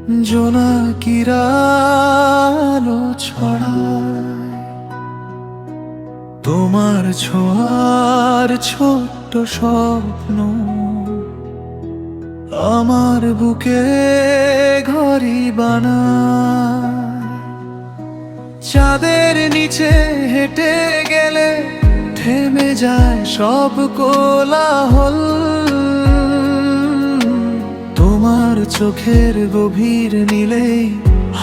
জোনাকিরা আলো ছড়ায়, তোমার ছোঁয়ার ছোট্ট স্বপ্ন আমার বুকে ঘড়ি বানায়। চাঁদের নিচে হেঁটে গেলে থেমে যায় সব কোলাহল, তোমার চোখের গভীর নীলেই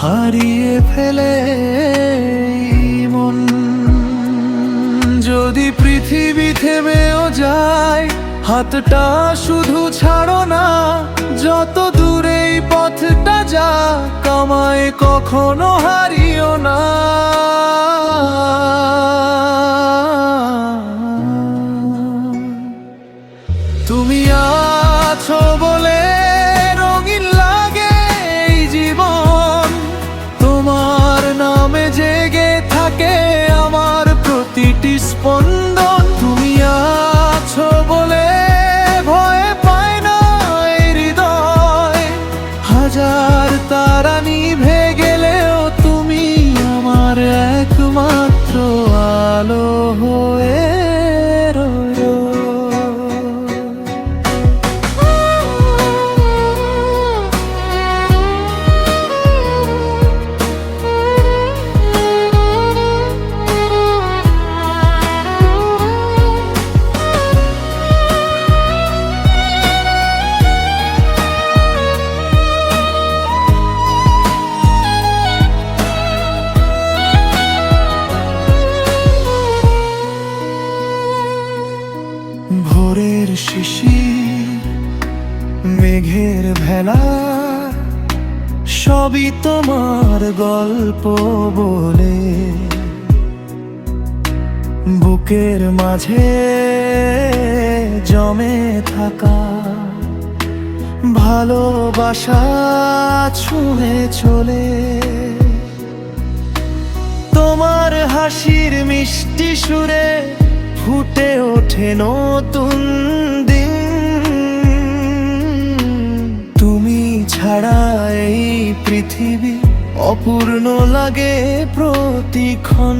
হারিয়ে ফেলে মন। যদি পৃথিবী থেমেও যায়, হাতটা শুধু ছাড়ো না। যত দূরেই পথটা যাক, আমায় কখনো হারিও না। তুমি আছো বলে রঙিন লাগে এই জীবন, তোমার নামে জেগে থাকে আমার প্রতিটি স্পন্দন। তুমি আছো বলে ভয় পায় না এই হৃদয়, হাজার তারা নিভে গেলেও তুমি আমার একমাত্র আলো হয়ে রইলো। ভোরের শিশির, মেঘের ভেলা, সবই তোমার গল্প বলে বুকের মাঝে জমে থাকা ভালোবাসা ছুঁয়ে চলে। তোমার হাসির মিষ্টি সুরে ফুটে ওঠে নতুন দিন, তুমি ছাড়া এই পৃথিবী অপূর্ণ লাগে প্রতিক্ষণ।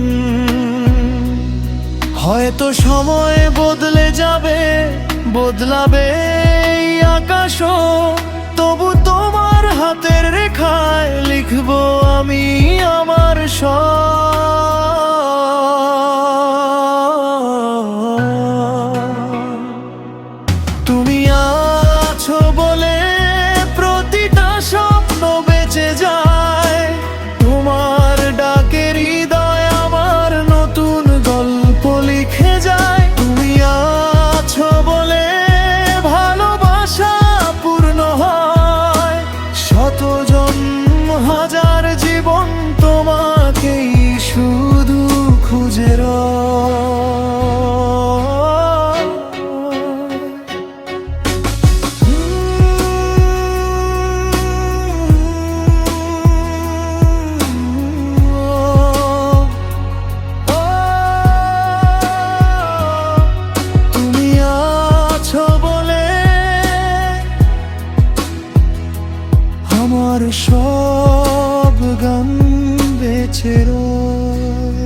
হয়তো সময় বদলে যাবে, বদলাবে এই আকাশও, তবু তোমার হাতের রেখায় লিখবো আমি আমার তুমি আছো বলে প্রতিটা স্বপ্ন বেঁচে যায়, তোমার ডাকে হৃদয় আমার নতুন গল্প লিখে যায়। তুমি আছো বলে ভালোবাসা পূর্ণ হয়, শত জন্ম হাজার জীবন তোমাকেই শুধু খুঁজে তুমি আছো বলে আমার সব গান বেঁচে রয়।